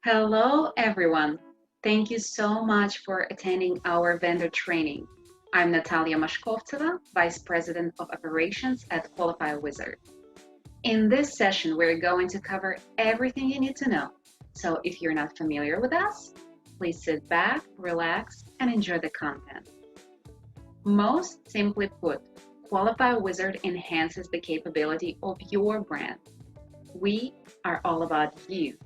Hello, everyone. Thank you so much for attending our vendor training. I'm Natalia Mashkovtseva, Vice President of Operations at Qualify Wizard. In this session, we're going to cover everything you need to know. So if you're not familiar with us, please sit back, relax, and enjoy the content. Most simply put, Qualify Wizard enhances the capability of your brand. We are all about you.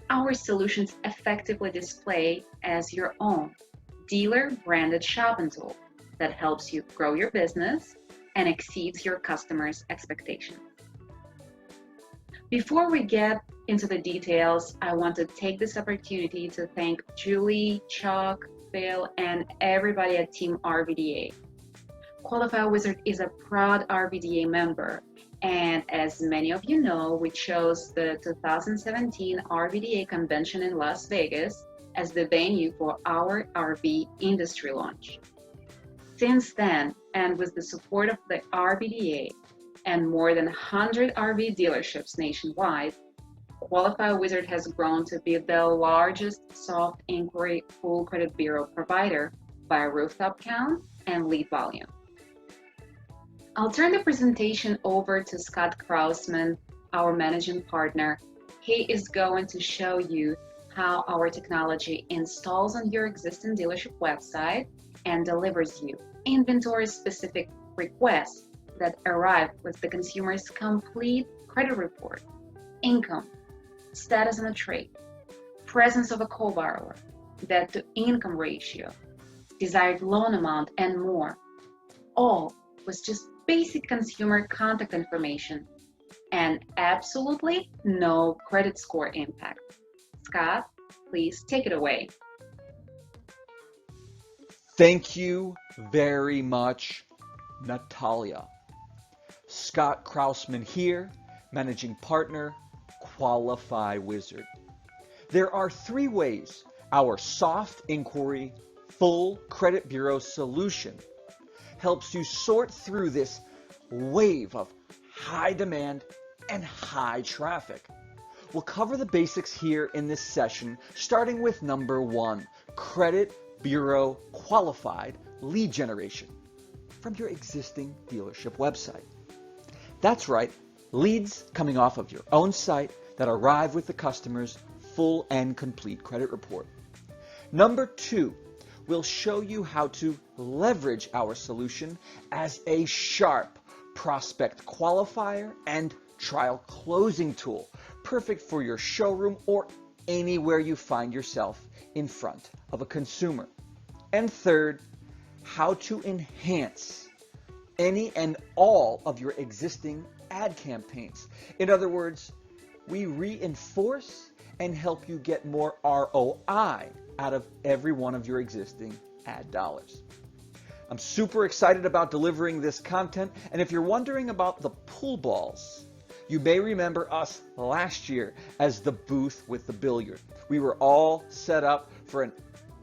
Our solutions effectively display as your own dealer branded shopping tool that helps you grow your business and exceeds your customers' expectations. Before we get into the details, I want to take this opportunity to thank Julie, Chuck, Phil, and everybody at Team RVDA. Qualify Wizard is a proud RVDA member, and as many of you know, we chose the 2017 RVDA convention in Las Vegas as the venue for our RV industry launch. Since then, and with the support of the RVDA and more than 100 RV dealerships nationwide, Qualify Wizard has grown to be the largest soft inquiry full credit bureau provider by rooftop count and lead volume. I'll turn the presentation over to Scott Krausman, our managing partner. He is going to show you how our technology installs on your existing dealership website and delivers you inventory-specific requests that arrive with the consumer's complete credit report, income, status on a trade, presence of a co-borrower, debt-to-income ratio, desired loan amount, and more, all with just basic consumer contact information and absolutely no credit score impact. Scott, please take it away. Thank you very much, Natalia. Scott Krausman here, Managing Partner, Qualify Wizard. There are three ways our soft inquiry full credit bureau solution helps you sort through this wave of high demand and high traffic. We'll cover the basics here in this session, starting with number one, credit bureau qualified lead generation from your existing dealership website. That's right, leads coming off of your own site that arrive with the customer's full and complete credit report. Number two, we'll show you how to leverage our solution as a sharp prospect qualifier and trial closing tool, perfect for your showroom or anywhere you find yourself in front of a consumer. And third, how to enhance any and all of your existing ad campaigns. In other words, we reinforce and help you get more ROI out of every one of your existing ad dollars. I'm super excited about delivering this content, and if you're wondering about the pool balls, you may remember us last year as the booth with the billiard. We were all set up for an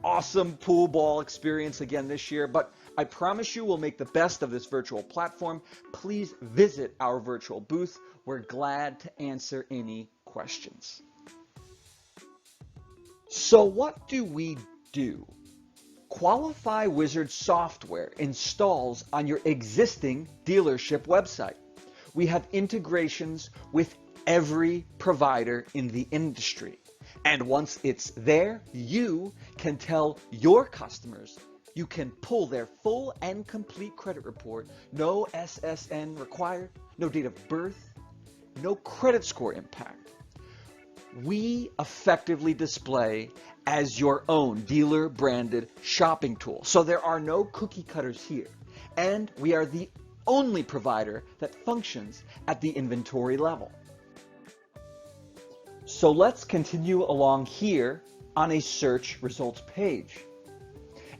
awesome pool ball experience again this year, but I promise you we'll make the best of this virtual platform. Please visit our virtual booth. We're glad to answer any questions. So what do we do? Qualify Wizard software installs on your existing dealership website. We have integrations with every provider in the industry. And once it's there, you can tell your customers you can pull their full and complete credit report, no SSN required, no date of birth, no credit score impact. We effectively display as your own dealer branded shopping tool. So there are no cookie cutters here. And we are the only provider that functions at the inventory level. So let's continue along here on a search results page.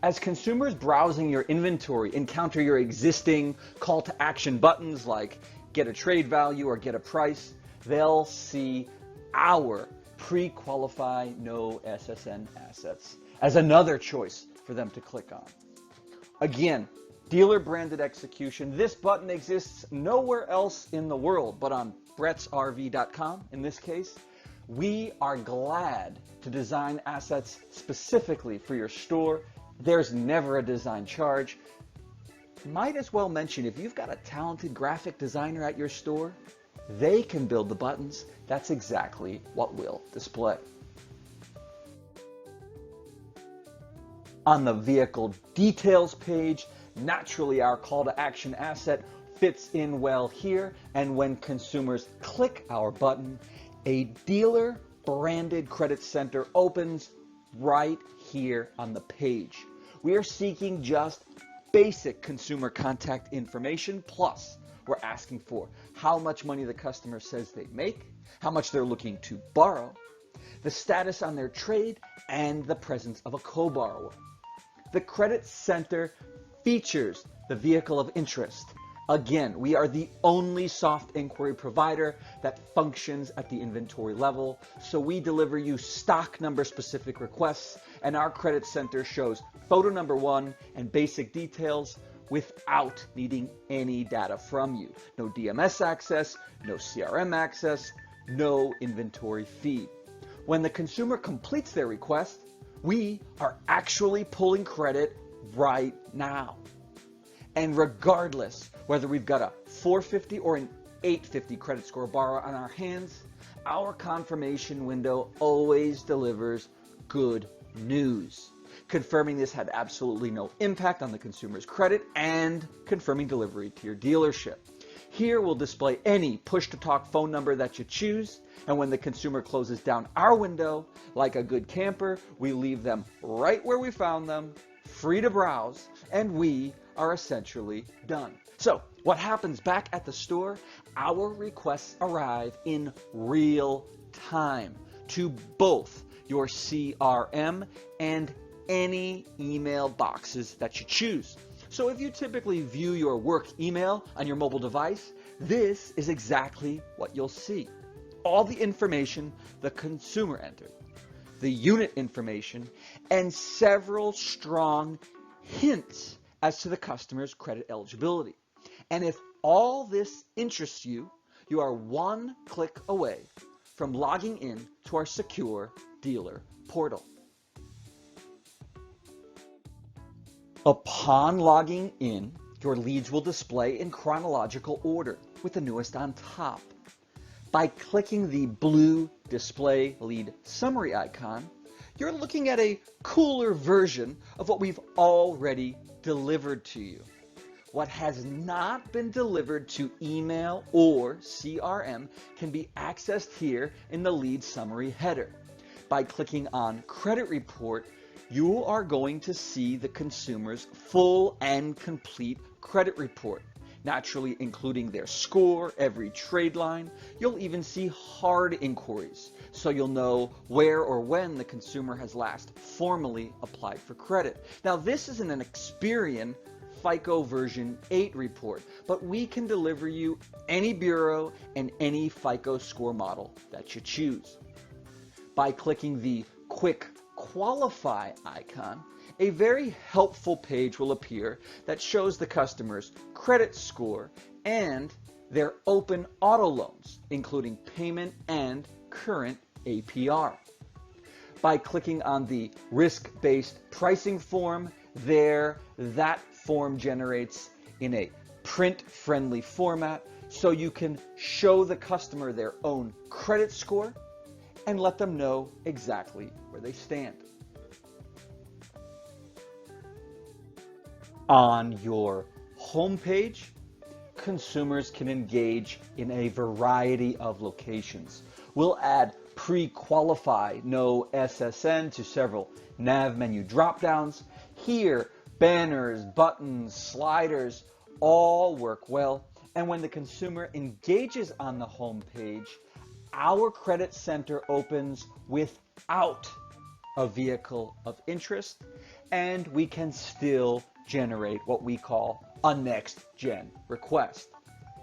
As consumers browsing your inventory encounter your existing call to action buttons like get a trade value or get a price, they'll see our pre-qualify no SSN assets as another choice for them to click on. Again, dealer branded execution. This button exists nowhere else in the world but on BrettsRV.com in this case. We are glad to design assets specifically for your store. There's never a design charge. Might as well mention, if you've got a talented graphic designer at your store, they can build the buttons. That's exactly what we'll display. On the vehicle details page, naturally our call to action asset fits in well here, and when consumers click our button, a dealer branded credit center opens right here on the page. We are seeking just basic consumer contact information, plus we're asking for how much money the customer says they make, how much they're looking to borrow, the status on their trade, and the presence of a co-borrower. The credit center features the vehicle of interest. Again, we are the only soft inquiry provider that functions at the inventory level, so we deliver you stock number specific requests, and our credit center shows photo number 1 and basic details without needing any data from you. No DMS access, no CRM access, no inventory feed. When the consumer completes their request, we are actually pulling credit right now. And regardless whether we've got a 450 or an 850 credit score borrower on our hands, our confirmation window always delivers good news, confirming this had absolutely no impact on the consumer's credit and confirming delivery to your dealership. Here we'll display any push-to-talk phone number that you choose, and when the consumer closes down our window, like a good camper, we leave them right where we found them, free to browse, and we are essentially done. So what happens back at the store? Our requests arrive in real time to both your CRM and any email boxes that you choose. So if you typically view your work email on your mobile device, this is exactly what you'll see. All the information the consumer entered, the unit information, and several strong hints as to the customer's credit eligibility. And if all this interests you, you are one click away from logging in to our secure dealer portal. Upon logging in, your leads will display in chronological order with the newest on top. By clicking the blue Display Lead Summary icon, you're looking at a cooler version of what we've already delivered to you. What has not been delivered to email or CRM can be accessed here in the Lead Summary header. By clicking on Credit Report, you are going to see the consumer's full and complete credit report, naturally including their score, every trade line. You'll even see hard inquiries, so you'll know where or when the consumer has last formally applied for credit. Now, this isn't an Experian FICO version 8 report, but we can deliver you any bureau and any FICO score model that you choose. By clicking the Quick Qualify icon, a very helpful page will appear that shows the customer's credit score and their open auto loans, including payment and current APR. By clicking on the risk-based pricing form, that form generates in a print-friendly format, so you can show the customer their own credit score and let them know exactly where they stand. On your homepage, consumers can engage in a variety of locations. We'll add pre-qualify no SSN to several nav menu dropdowns. Here, banners, buttons, sliders all work well. And when the consumer engages on the homepage, our credit center opens without a vehicle of interest, and we can still generate what we call a next-gen request,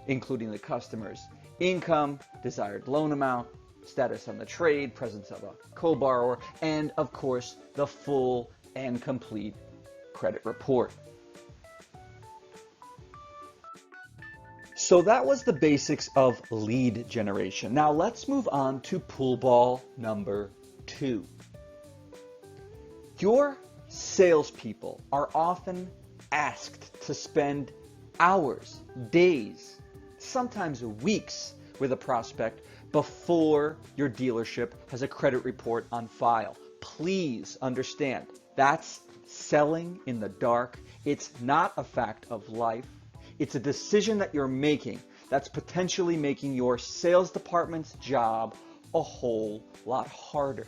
including the customer's income, desired loan amount, status on the trade, presence of a co-borrower, and of course, the full and complete credit report. So that was the basics of lead generation. Now let's move on to pool ball number 2. Your salespeople are often asked to spend hours, days, sometimes weeks with a prospect before your dealership has a credit report on file. Please understand, that's selling in the dark. It's not a fact of life. It's a decision that you're making that's potentially making your sales department's job a whole lot harder.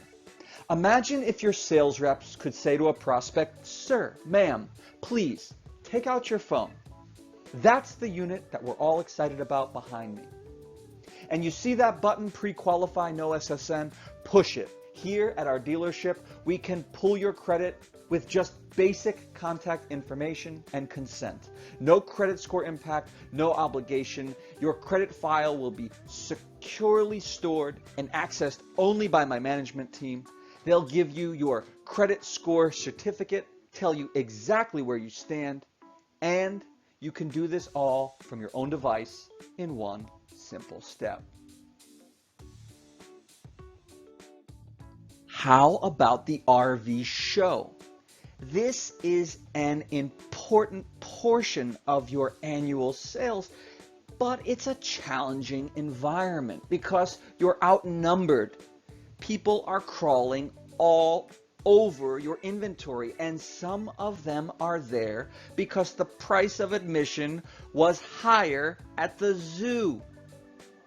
Imagine if your sales reps could say to a prospect, "Sir, ma'am, please take out your phone. That's the unit that we're all excited about behind me. And you see that button, pre-qualify, no SSN? Push it. Here at our dealership, we can pull your credit with just basic contact information and consent. No credit score impact, no obligation. Your credit file will be securely stored and accessed only by my management team. They'll give you your credit score certificate, tell you exactly where you stand, and you can do this all from your own device in one simple step." How about the RV show? This is an important portion of your annual sales, but it's a challenging environment because you're outnumbered. People are crawling all over your inventory, and some of them are there because the price of admission was higher at the zoo.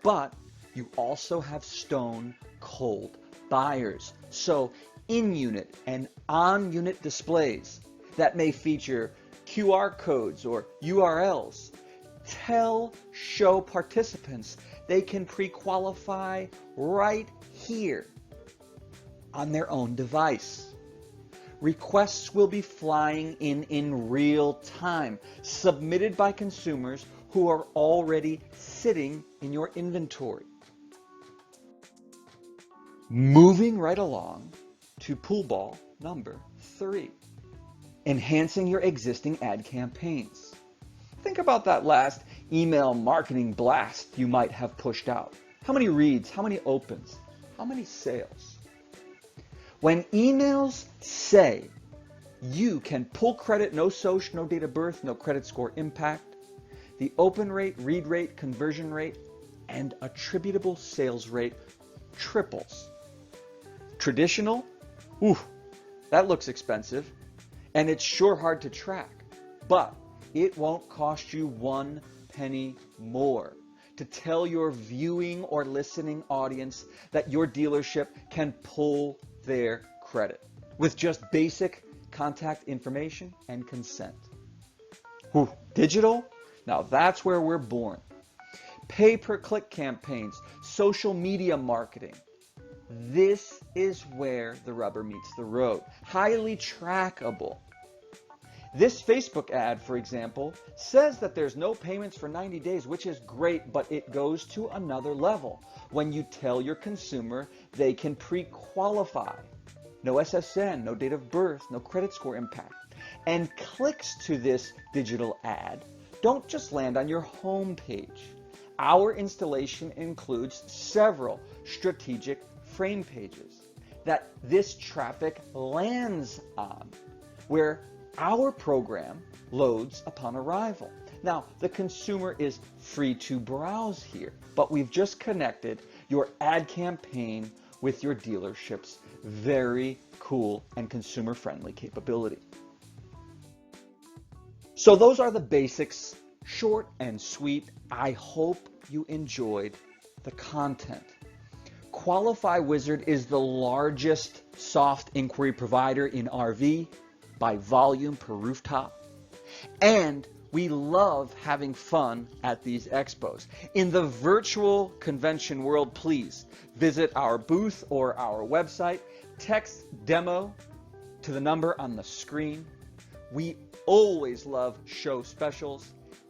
But you also have stone cold buyers. So in-unit and on-unit displays that may feature QR codes or URLs tell show participants they can pre-qualify right here on their own device. Requests will be flying in real time, submitted by consumers who are already sitting in your inventory. Moving right along to pool ball number 3, enhancing your existing ad campaigns. Think about that last email marketing blast you might have pushed out. How many reads, how many opens, how many sales? When emails say you can pull credit, no social, no date of birth, no credit score impact, the open rate, read rate, conversion rate, and attributable sales rate triples. Traditional, that looks expensive, and it's sure hard to track, but it won't cost you 1 penny more to tell your viewing or listening audience that your dealership can pull their credit with just basic contact information and consent. Digital? Now that's where we're born. Pay-per-click campaigns, social media marketing. This is where the rubber meets the road. Highly trackable. This Facebook ad, for example, says that there's no payments for 90 days, which is great, but it goes to another level when you tell your consumer they can pre-qualify. No SSN, no date of birth, no credit score impact. And clicks to this digital ad don't just land on your home page. Our installation includes several strategic frame pages that this traffic lands on, where our program loads upon arrival. Now, the consumer is free to browse here, but we've just connected your ad campaign with your dealership's very cool and consumer-friendly capability. So those are the basics, short and sweet. I hope you enjoyed the content. Qualify Wizard is the largest soft inquiry provider in RV by volume per rooftop, and we love having fun at these expos. In the virtual convention world, please visit our booth or our website, text demo to the number on the screen. We always love show specials.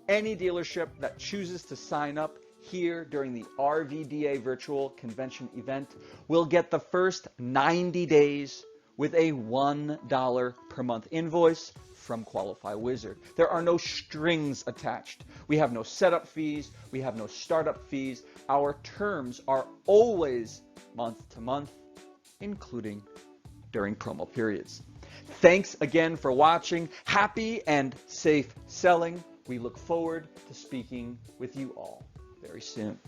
Any dealership that chooses to sign up here during the RVDA virtual convention event will get the first 90 days with a $1 per month invoice from Qualify Wizard. There are no strings attached. We have no setup fees. We have no startup fees. Our terms are always month to month, including during promo periods. Thanks again for watching. Happy and safe selling. We look forward to speaking with you all very soon.